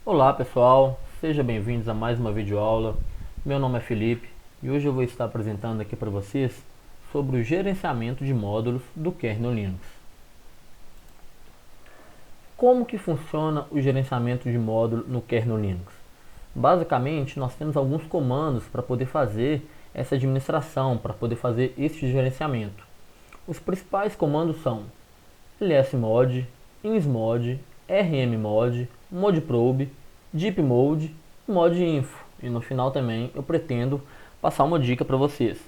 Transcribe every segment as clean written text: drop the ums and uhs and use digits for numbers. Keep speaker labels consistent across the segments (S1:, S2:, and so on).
S1: Olá pessoal, sejam bem-vindos a mais uma videoaula. Meu nome é Felipe e hoje eu vou estar apresentando aqui para vocês sobre o gerenciamento de módulos do kernel Linux. Como que funciona o gerenciamento de módulo no kernel Linux? Basicamente, nós temos alguns comandos para poder fazer essa administração, para poder fazer este gerenciamento. Os principais comandos são lsmod, insmod, rmmod, modprobe, deepmode, modinfo. E no final também eu pretendo passar uma dica para vocês.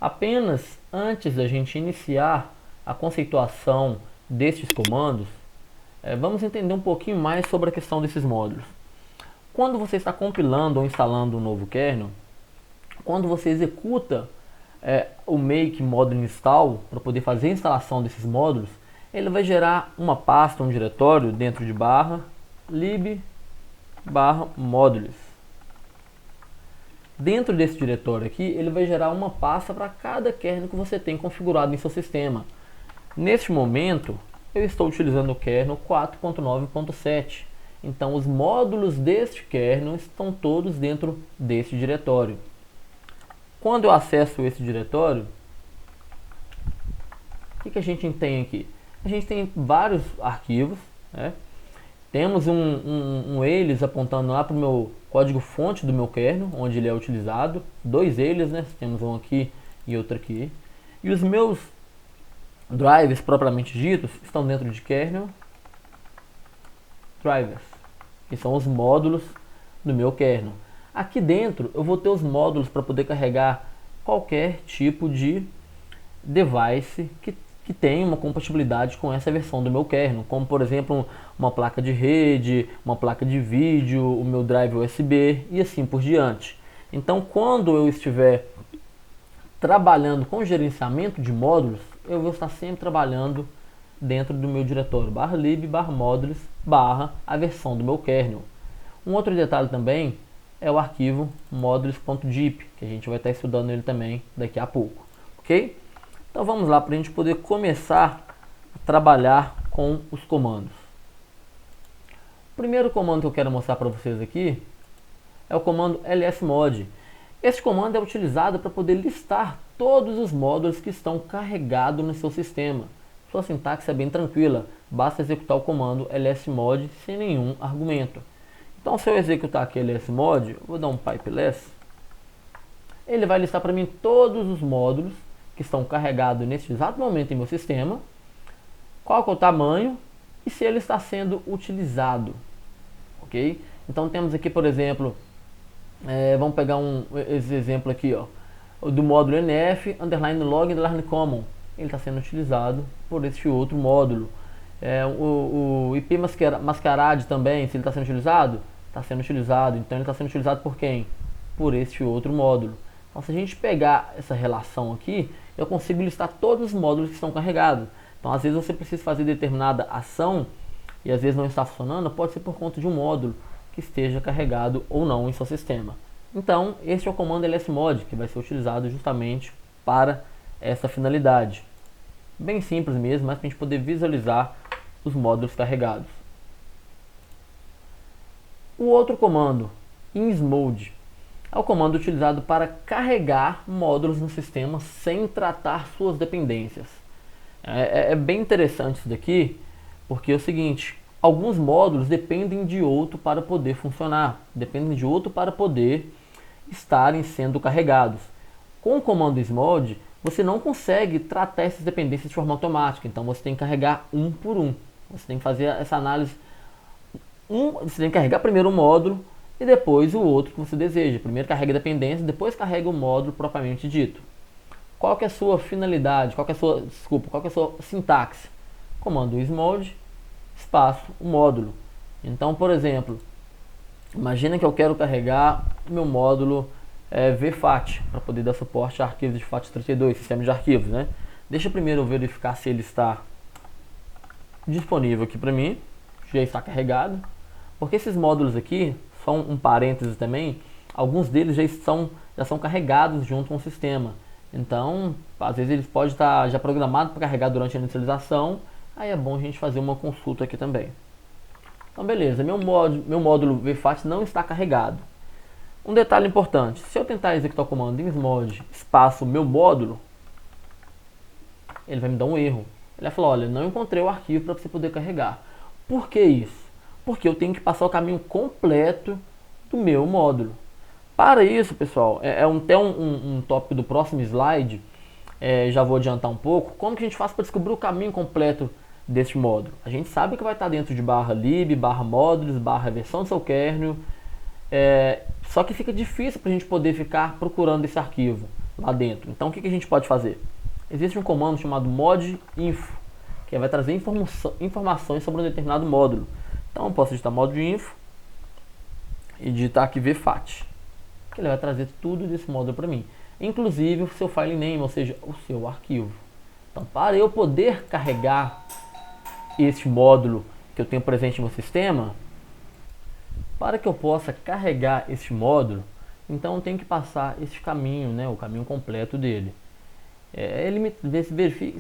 S1: Apenas antes da gente iniciar a conceituação destes comandos, vamos entender um pouquinho mais sobre a questão desses módulos. Quando você está compilando ou instalando um novo kernel, quando você executa o make module install para poder fazer a instalação desses módulos, ele vai gerar uma pasta, um diretório dentro de lib modules. Dentro desse diretório aqui, ele vai gerar uma pasta para cada kernel que você tem configurado em seu sistema. Neste momento, eu estou utilizando o kernel 4.9.7. Então, os módulos deste kernel estão todos dentro deste diretório. Quando eu acesso esse diretório, o que a gente tem aqui? A gente tem vários arquivos, né? Temos um eles apontando lá para o meu código fonte do meu kernel, onde ele é utilizado. Dois eles, né? Temos um aqui e outro aqui. E os meus drivers propriamente ditos estão dentro de kernel drivers, que são os módulos do meu kernel. Aqui dentro eu vou ter os módulos para poder carregar qualquer tipo de device que tem uma compatibilidade com essa versão do meu kernel, como por exemplo uma placa de rede, uma placa de vídeo, o meu drive USB e assim por diante. Então, quando eu estiver trabalhando com gerenciamento de módulos, eu vou estar sempre trabalhando dentro do meu diretório /lib /modules a versão do meu kernel. Um outro detalhe também é o arquivo modules.zip, que a gente vai estar estudando ele também daqui a pouco, ok? Então vamos lá para a gente poder começar a trabalhar com os comandos. O primeiro comando que eu quero mostrar para vocês aqui é o comando lsmod. Este comando é utilizado para poder listar todos os módulos que estão carregados no seu sistema. Sua sintaxe é bem tranquila, basta executar o comando lsmod sem nenhum argumento. Então, se eu executar aqui lsmod, eu vou dar um pipe less, ele vai listar para mim todos os módulos que estão carregados neste exato momento em meu sistema, qual que é o tamanho e se ele está sendo utilizado, ok? Então temos aqui, por exemplo, vamos pegar esse exemplo aqui, ó, do módulo nf underline log underline common. Ele está sendo utilizado por este outro módulo. O IP masquerade também, se ele está sendo utilizado, está sendo utilizado. Então ele está sendo utilizado por quem? Por este outro módulo. Então, se a gente pegar essa relação aqui, eu consigo listar todos os módulos que estão carregados. Então, às vezes você precisa fazer determinada ação e às vezes não está funcionando, pode ser por conta de um módulo que esteja carregado ou não em seu sistema. Então, este é o comando lsmod, que vai ser utilizado justamente para essa finalidade. Bem simples mesmo, mas para a gente poder visualizar os módulos carregados. O outro comando, insmod, é o comando utilizado para carregar módulos no sistema sem tratar suas dependências. É bem interessante isso daqui, porque é o seguinte, alguns módulos dependem de outro para poder funcionar, dependem de outro para poder estarem sendo carregados. Com o comando insmod, você não consegue tratar essas dependências de forma automática, então você tem que carregar um por um. Você tem que fazer essa análise, você tem que carregar primeiro um módulo e depois o outro que você deseja. Primeiro carrega a dependência, depois carrega o módulo propriamente dito. Qual que é a sua finalidade? Qual que é a sua sintaxe? Comando insmod, espaço, o módulo. Então, por exemplo, imagina que eu quero carregar o meu módulo vfat para poder dar suporte a arquivos de FAT32, sistema de arquivos, né? Deixa eu primeiro verificar se ele está disponível aqui para mim, já está carregado, porque esses módulos aqui são um parêntese também, alguns deles já são carregados junto com o sistema. Então, às vezes eles podem estar já programados para carregar durante a inicialização, aí é bom a gente fazer uma consulta aqui também. Então beleza, meu módulo vfat não está carregado. Um detalhe importante, se eu tentar executar o comando insmod espaço meu módulo, ele vai me dar um erro. Ele vai falar, olha, não encontrei o arquivo para você poder carregar. Por que isso? Porque eu tenho que passar o caminho completo do meu módulo. Para isso, pessoal, até um tópico do próximo slide, já vou adiantar um pouco, como que a gente faz para descobrir o caminho completo deste módulo. A gente sabe que vai estar dentro de /lib, /módulos, /versão do seu kernel, só que fica difícil para a gente poder ficar procurando esse arquivo lá dentro. Então o que a gente pode fazer? Existe um comando chamado modinfo, que vai trazer informações sobre um determinado módulo. Então eu posso digitar modinfo e digitar aqui vfat, que ele vai trazer tudo desse módulo para mim, inclusive o seu file name, ou seja, o seu arquivo. Então para eu poder carregar este módulo que eu tenho presente no sistema, para que eu possa carregar este módulo, então eu tenho que passar esse caminho, o caminho completo dele.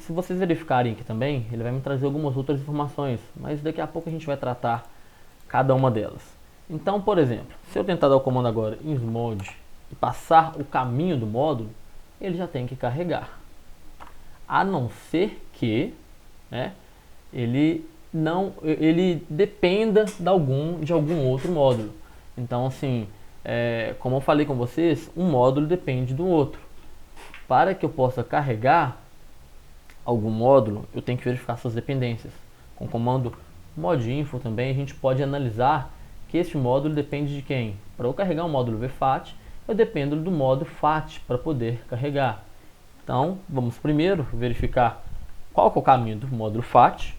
S1: Se vocês verificarem aqui também, ele vai me trazer algumas outras informações, mas daqui a pouco a gente vai tratar cada uma delas. Então, por exemplo, se eu tentar dar o comando agora insmod e passar o caminho do módulo, ele já tem que carregar. A não ser que ele dependa de algum outro módulo. Então, assim, como eu falei com vocês, um módulo depende do outro. Para que eu possa carregar algum módulo, eu tenho que verificar suas dependências. Com o comando modinfo também a gente pode analisar que este módulo depende de quem. Para eu carregar um módulo vfat, eu dependo do módulo fat para poder carregar. Então, vamos primeiro verificar qual que é o caminho do módulo fat.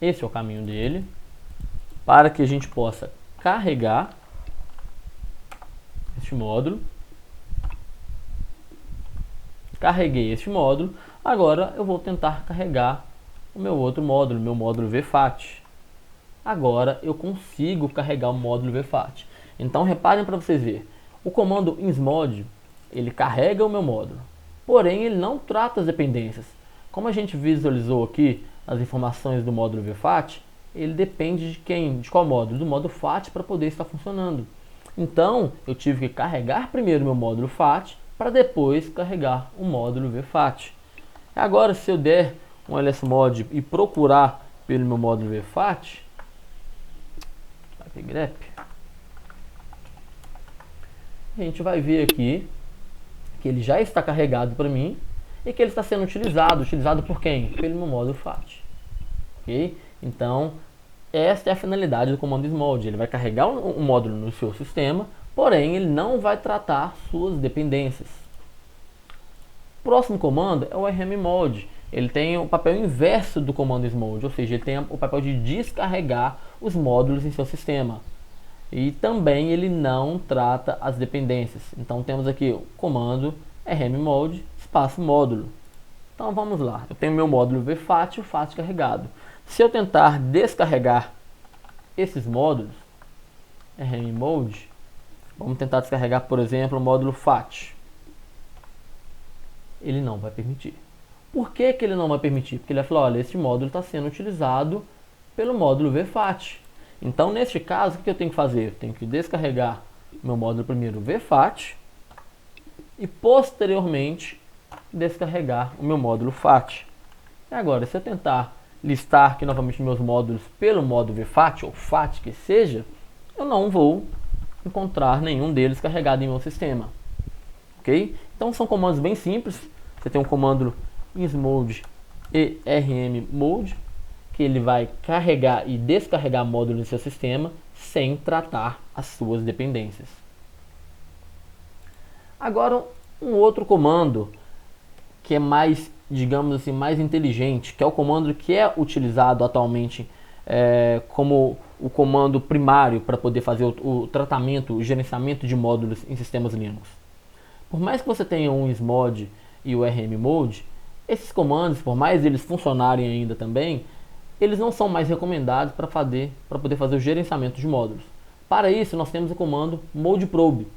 S1: Esse é o caminho dele, para que a gente possa carregar este módulo. Carreguei este módulo, agora eu vou tentar carregar o meu outro módulo, meu módulo vfat. Agora eu consigo carregar o módulo vfat. Então reparem para vocês verem, o comando insmod, ele carrega o meu módulo, porém ele não trata as dependências. Como a gente visualizou aqui as informações do módulo vfat, ele depende de quem? De qual módulo? Do módulo fat para poder estar funcionando. Então eu tive que carregar primeiro meu módulo fat para depois carregar o módulo vfat. Agora, se eu der um lsmod e procurar pelo meu módulo vfat, grep, a gente vai ver aqui que ele já está carregado para mim e que ele está sendo utilizado por quem? Pelo meu módulo fat. Ok? Então, esta é a finalidade do comando insmod. Ele vai carregar um módulo no seu sistema, porém ele não vai tratar suas dependências. O próximo comando é o rmmod. Ele tem o papel inverso do comando insmod, ou seja, ele tem o papel de descarregar os módulos em seu sistema. E também ele não trata as dependências. Então temos aqui o comando rmmod espaço módulo. Então vamos lá, eu tenho meu módulo vfat e o fat carregado. Se eu tentar descarregar esses módulos, rmmod, vamos tentar descarregar, por exemplo, o módulo fat. Ele não vai permitir. Por que que ele não vai permitir? Porque ele vai falar, olha, esse módulo está sendo utilizado pelo módulo vfat. Então, neste caso, o que eu tenho que fazer? Eu tenho que descarregar meu módulo primeiro vfat e, posteriormente, descarregar o meu módulo fat. E agora, se eu tentar listar aqui novamente meus módulos pelo módulo vfat, ou fat que seja, eu não vou encontrar nenhum deles carregado em meu sistema. Ok? Então, são comandos bem simples. Você tem um comando insmod e rmmod, que ele vai carregar e descarregar módulos no seu sistema sem tratar as suas dependências. Agora, um outro comando que é mais, digamos assim, mais inteligente, que é o comando que é utilizado atualmente como o comando primário para poder fazer o tratamento, o gerenciamento de módulos em sistemas Linux. Por mais que você tenha um insmod e o rmmod, esses comandos, por mais eles funcionarem ainda também, eles não são mais recomendados para poder fazer o gerenciamento de módulos. Para isso, nós temos o comando modprobe.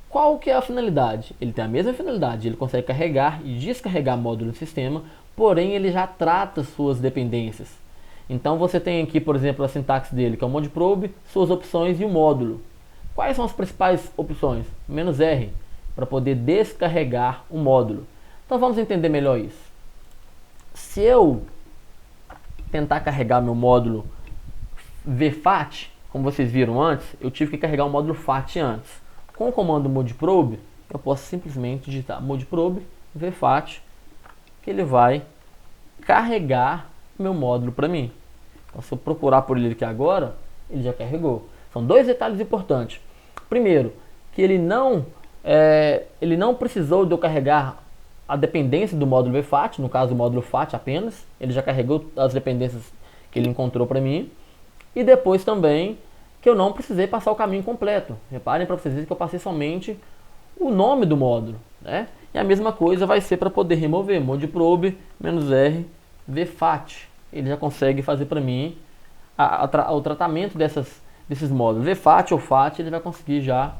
S1: Qual que é a finalidade? Ele tem a mesma finalidade, ele consegue carregar e descarregar módulos no sistema, porém ele já trata suas dependências. Então você tem aqui, por exemplo, a sintaxe dele, que é o modprobe, suas opções e o módulo. Quais são as principais opções? "-r", para poder descarregar o módulo. Então vamos entender melhor isso. Se eu tentar carregar meu módulo vfat, como vocês viram antes, eu tive que carregar o módulo fat antes. Com o comando modprobe, eu posso simplesmente digitar modprobe vfat, que ele vai carregar o meu módulo para mim. Então, se eu procurar por ele aqui agora, ele já carregou. São dois detalhes importantes. Primeiro, que ele não precisou de eu carregar a dependência do módulo vfat, no caso do módulo fat apenas. Ele já carregou as dependências que ele encontrou para mim. E depois também que eu não precisei passar o caminho completo. Reparem para vocês verem que eu passei somente o nome do módulo, né? E a mesma coisa vai ser para poder remover modprobe "-r vfat". Ele já consegue fazer para mim o tratamento desses módulos. Vfat ou fat, ele vai conseguir já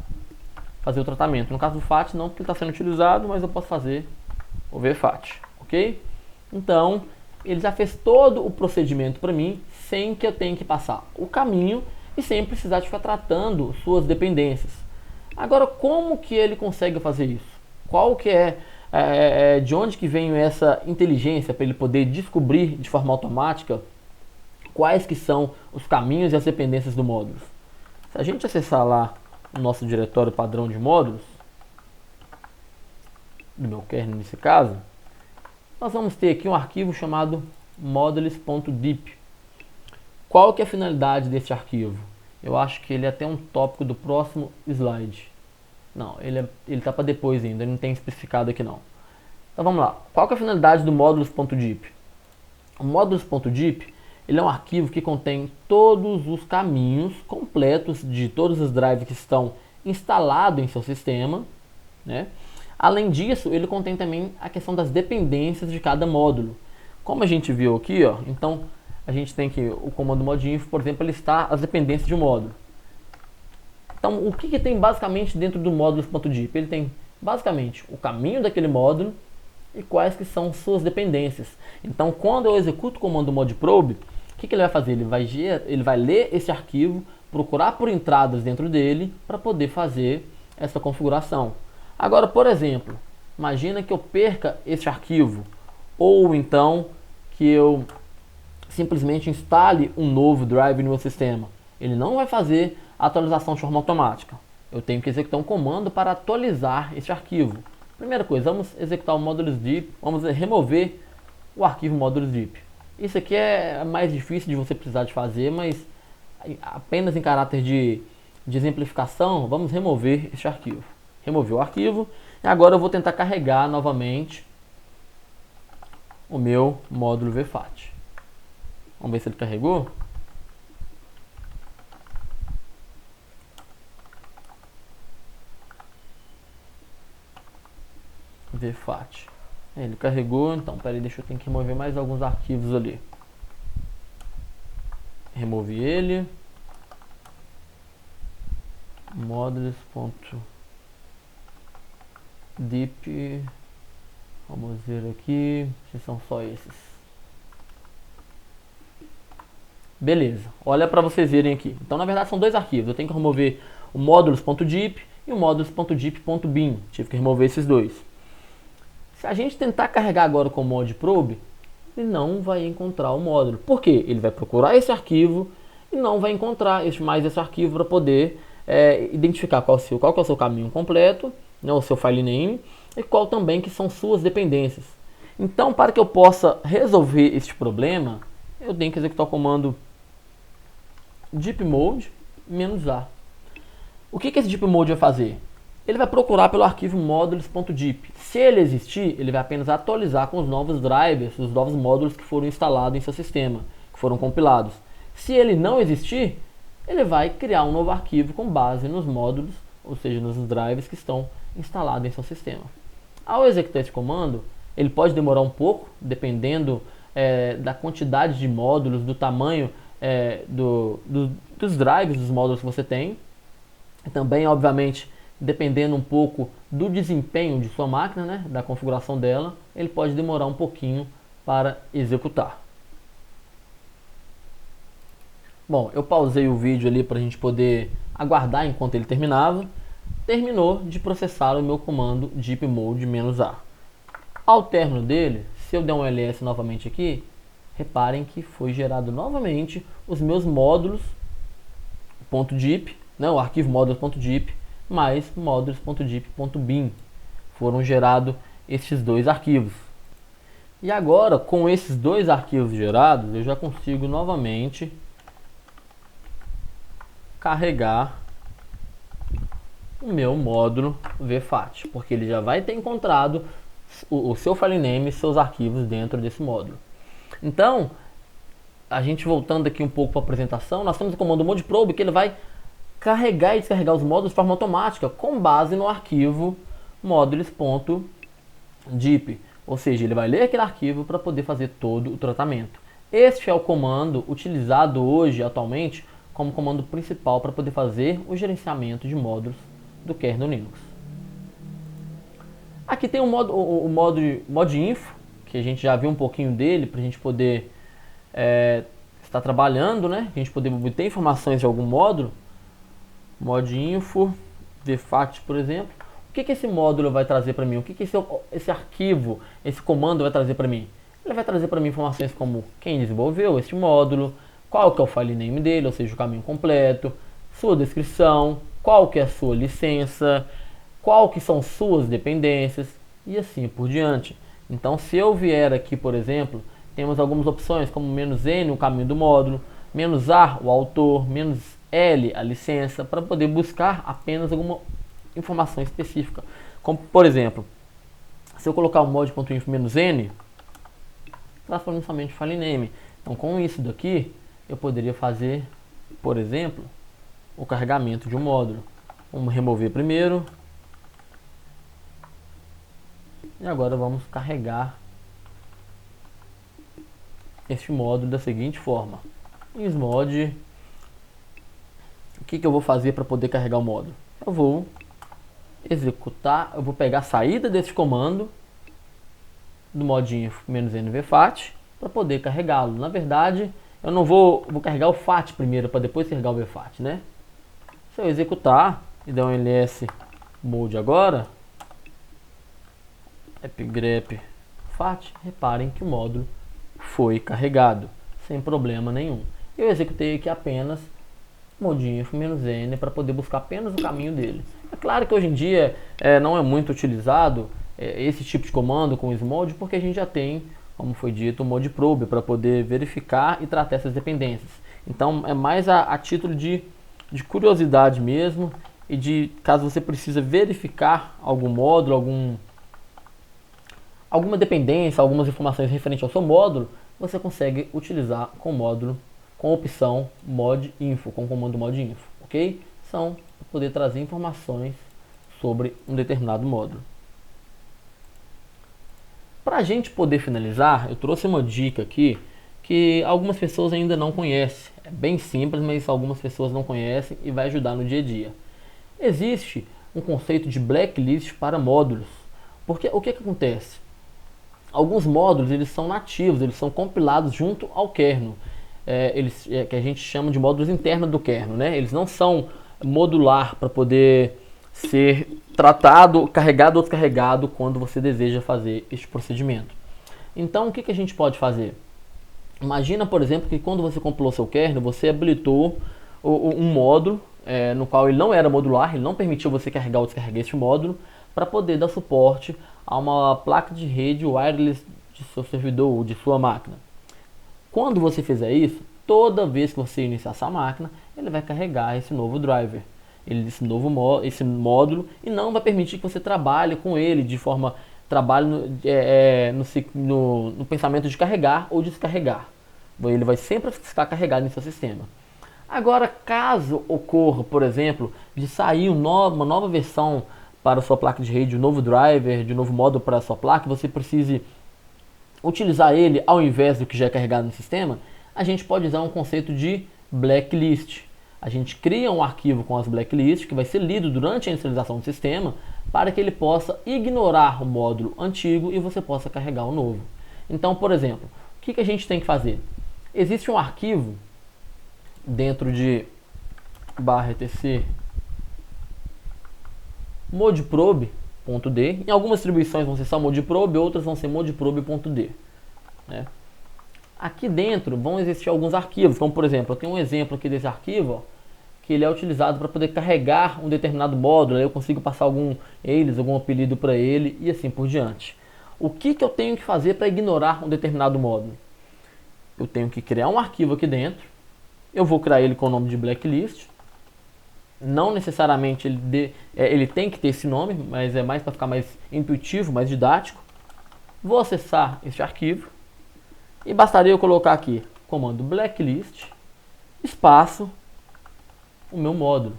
S1: fazer o tratamento. No caso do fat não, porque ele está sendo utilizado, mas eu posso fazer o vfat, ok? Então, ele já fez todo o procedimento para mim, sem que eu tenha que passar o caminho e sem precisar de ficar tratando suas dependências. Agora, como que ele consegue fazer isso? Qual que de onde que vem essa inteligência para ele poder descobrir de forma automática quais que são os caminhos e as dependências do módulo? Se a gente acessar lá o nosso diretório padrão de módulos, do meu kernel nesse caso, nós vamos ter aqui um arquivo chamado modules.dip. Qual que é a finalidade desse arquivo? Eu acho que ele é até um tópico do próximo slide. Não, ele está para depois ainda, ele não tem especificado aqui não. Então vamos lá. Qual que é a finalidade do modules.dip? O modules.dip, ele é um arquivo que contém todos os caminhos completos de todos os drives que estão instalados em seu sistema, né? Além disso, ele contém também a questão das dependências de cada módulo. Como a gente viu aqui, ó, então a gente tem que o comando modinfo, por exemplo, listar as dependências de um módulo. Então, o que tem basicamente dentro do modules.dip? Ele tem basicamente o caminho daquele módulo e quais que são suas dependências. Então, quando eu executo o comando modprobe, o que ele vai fazer? Ele vai ler esse arquivo, procurar por entradas dentro dele para poder fazer essa configuração. Agora, por exemplo, imagina que eu perca esse arquivo, ou então que eu simplesmente instale um novo drive no meu sistema. Ele não vai fazer a atualização de forma automática. Eu tenho que executar um comando para atualizar esse arquivo. Primeira coisa, vamos executar o modules.dip, vamos remover o arquivo modules.dip. Isso aqui é mais difícil de você precisar de fazer, mas apenas em caráter de exemplificação, vamos remover este arquivo. Removi o arquivo e agora eu vou tentar carregar novamente o meu módulo vfat. Vamos ver se ele carregou. Vfat. Ele carregou, então peraí, deixa eu ter que remover mais alguns arquivos ali. Removi ele. Modules.dip. Vamos ver aqui se são só esses. Beleza, olha para vocês verem aqui. Então na verdade são dois arquivos. Eu tenho que remover o modules.dip e o modules.dip.bin. Tive que remover esses dois. Se a gente tentar carregar agora com o modprobe, ele não vai encontrar o módulo. Por quê? Ele vai procurar esse arquivo e não vai encontrar mais esse arquivo para poder identificar qual que é o seu caminho completo, né, o seu file name, e qual também que são suas dependências. Então, para que eu possa resolver este problema, eu tenho que executar o comando dipmode -a. O que esse dipmode vai fazer? Ele vai procurar pelo arquivo modules.dip. Se ele existir, ele vai apenas atualizar com os novos drivers, os novos módulos que foram instalados em seu sistema, que foram compilados. Se ele não existir, ele vai criar um novo arquivo com base nos módulos, ou seja, nos drivers que estão instalados em seu sistema. Ao executar esse comando, ele pode demorar um pouco, dependendo da quantidade de módulos, do tamanho dos drivers, dos módulos que você tem. E também, obviamente, dependendo um pouco do desempenho de sua máquina, né, da configuração dela, ele pode demorar um pouquinho para executar. Bom, eu pausei o vídeo ali para a gente poder aguardar enquanto ele terminava. Terminou de processar o meu comando deepmode-a. Ao término dele, se eu der um ls novamente aqui, reparem que foi gerado novamente os meus módulos .deep, né, o arquivo módulos.deep mais módulos.deep.bin. Foram gerados esses dois arquivos. E agora, com esses dois arquivos gerados, eu já consigo novamente carregar o meu módulo vfat, porque ele já vai ter encontrado o seu file name e seus arquivos dentro desse módulo. Então, a gente voltando aqui um pouco para a apresentação, nós temos o comando modeprobe que ele vai carregar e descarregar os módulos de forma automática com base no arquivo modules.deep, ou seja, ele vai ler aquele arquivo para poder fazer todo o tratamento. Este é o comando utilizado hoje, atualmente, como comando principal para poder fazer o gerenciamento de módulos do kernel Linux. Aqui tem o modinfo, que a gente já viu um pouquinho dele, para a gente poder estar trabalhando, né? A gente poder obter informações de algum módulo. Modinfo, vfat, por exemplo. O que esse módulo vai trazer para mim? O que esse arquivo, esse comando vai trazer para mim? Ele vai trazer para mim informações como quem desenvolveu este módulo, qual que é o file name dele, ou seja, o caminho completo, sua descrição, qual que é a sua licença, qual que são suas dependências e assim por diante. Então, se eu vier aqui, por exemplo, temos algumas opções como "-n", o caminho do módulo, "-a", o autor, "-l", a licença, para poder buscar apenas alguma informação específica. Como, por exemplo, se eu colocar o mod.info "-n", transforma somente file name. Então, com isso daqui, eu poderia fazer, por exemplo, o carregamento de um módulo. Vamos remover primeiro. E agora vamos carregar este módulo da seguinte forma. Smod. O que eu vou fazer para poder carregar o módulo? Eu vou executar, eu vou pegar a saída desse comando do modinfo "-n vfat para poder carregá-lo. Na verdade, eu não vou carregar o fat primeiro para depois carregar o vfat, né? Se eu executar e der um ls mode agora, grep fat, reparem que o módulo foi carregado sem problema nenhum. Eu executei aqui apenas modinfo "-n para poder buscar apenas o caminho dele. É claro que hoje em dia não é muito utilizado esse tipo de comando com smod, porque a gente já tem, como foi dito, o modprobe para poder verificar e tratar essas dependências. Então é mais a título de curiosidade mesmo, e de caso você precisa verificar algum módulo, alguma dependência, algumas informações referentes ao seu módulo, você consegue utilizar com o módulo, com a opção modinfo, com o comando modinfo, ok? São para poder trazer informações sobre um determinado módulo. Para a gente poder finalizar, eu trouxe uma dica aqui que algumas pessoas ainda não conhecem. É bem simples, mas algumas pessoas não conhecem e vai ajudar no dia a dia. Existe um conceito de blacklist para módulos. Porque o que acontece? Alguns módulos eles são nativos, eles são compilados junto ao kernel. Que a gente chama de módulos internos do kernel, né? Eles não são modular para poder ser tratado, carregado ou descarregado quando você deseja fazer este procedimento. Então, o que a gente pode fazer? Imagina, por exemplo, que quando você compilou seu kernel, você habilitou um módulo no qual ele não era modular, ele não permitiu você carregar ou descarregar este módulo, para poder dar suporte a uma placa de rede wireless de seu servidor ou de sua máquina. Quando você fizer isso, toda vez que você iniciar essa máquina, ele vai carregar esse novo driver, esse módulo, e não vai permitir que você trabalhe com ele de forma no pensamento de carregar ou descarregar. Ele vai sempre estar carregado em seu sistema. Agora, caso ocorra, por exemplo, de sair uma nova versão para a sua placa de rede, um novo driver, de novo módulo para a sua placa, você precise utilizar ele ao invés do que já é carregado no sistema, a gente pode usar um conceito de blacklist. A gente cria um arquivo com as blacklists que vai ser lido durante a inicialização do sistema para que ele possa ignorar o módulo antigo e você possa carregar o novo. Então, por exemplo, o que a gente tem que fazer? Existe um arquivo dentro de /etc modprobe.d. Em algumas distribuições vão ser só modprobe, outras vão ser modprobe.d, né? Aqui dentro vão existir alguns arquivos, como por exemplo, eu tenho um exemplo aqui desse arquivo, ó, que ele é utilizado para poder carregar um determinado módulo, aí eu consigo passar algum apelido para ele e assim por diante. O que eu tenho que fazer para ignorar um determinado módulo? Eu tenho que criar um arquivo aqui dentro, eu vou criar ele com o nome de blacklist. Não necessariamente ele tem que ter esse nome, mas é mais para ficar mais intuitivo, mais didático. Vou acessar este arquivo e bastaria eu colocar aqui comando blacklist espaço o meu módulo,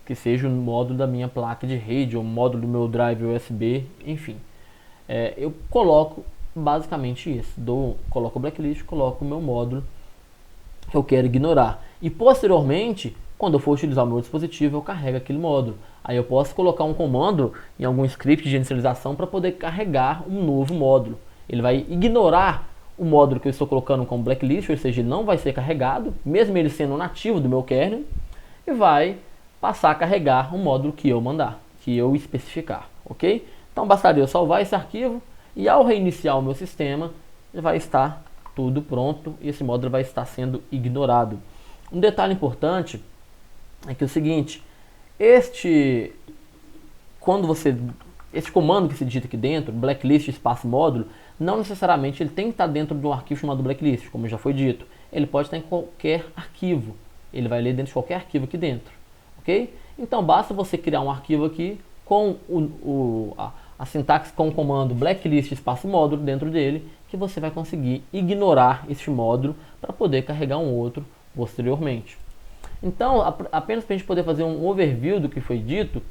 S1: que seja o módulo da minha placa de rede ou o módulo do meu drive USB, enfim. Eu coloco basicamente isso, coloco o blacklist, coloco o meu módulo que eu quero ignorar e posteriormente, quando eu for utilizar o meu dispositivo, eu carrego aquele módulo. Aí eu posso colocar um comando em algum script de inicialização para poder carregar um novo módulo. Ele vai ignorar o módulo que eu estou colocando como blacklist, ou seja, ele não vai ser carregado, mesmo ele sendo nativo do meu kernel, e vai passar a carregar o módulo que eu mandar, que eu especificar, ok? Então bastaria eu salvar esse arquivo e ao reiniciar o meu sistema, vai estar tudo pronto e esse módulo vai estar sendo ignorado. Um detalhe importante é que é o seguinte, este comando que se digita aqui dentro, blacklist espaço módulo, não necessariamente ele tem que estar dentro de um arquivo chamado blacklist, como já foi dito. Ele pode estar em qualquer arquivo. Ele vai ler dentro de qualquer arquivo aqui dentro, ok? Então basta você criar um arquivo aqui com a sintaxe com o comando blacklist espaço módulo dentro dele, que você vai conseguir ignorar este módulo para poder carregar um outro posteriormente. Então, apenas para a gente poder fazer um overview do que foi dito,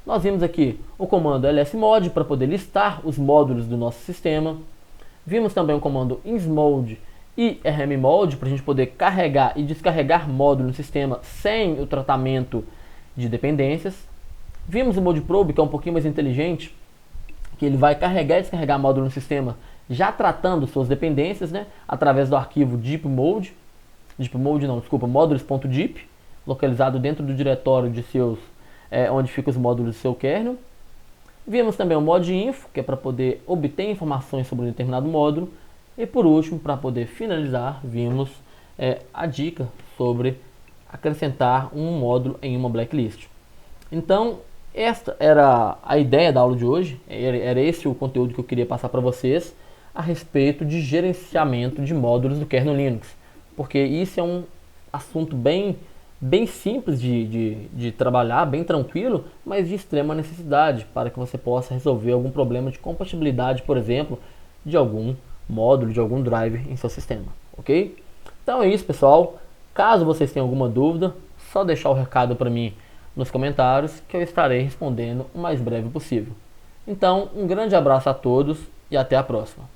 S1: nós vimos aqui o comando lsmod para poder listar os módulos do nosso sistema. Vimos também o comando insmod e rmmod para a gente poder carregar e descarregar módulo no sistema sem o tratamento de dependências. Vimos o modprobe, que é um pouquinho mais inteligente, que ele vai carregar e descarregar módulo no sistema já tratando suas dependências, né, através do arquivo modules.dip, localizado dentro do diretório de onde ficam os módulos do seu kernel. Vimos também o modinfo, que é para poder obter informações sobre um determinado módulo. E por último, para poder finalizar, vimos a dica sobre acrescentar um módulo em uma blacklist. Então, esta era a ideia da aula de hoje, era esse o conteúdo que eu queria passar para vocês a respeito de gerenciamento de módulos do kernel Linux, porque isso é um assunto bem simples de trabalhar, bem tranquilo, mas de extrema necessidade para que você possa resolver algum problema de compatibilidade, por exemplo, de algum módulo, de algum drive em seu sistema, ok? Então é isso, pessoal. Caso vocês tenham alguma dúvida, só deixar o recado para mim nos comentários que eu estarei respondendo o mais breve possível. Então, um grande abraço a todos e até a próxima.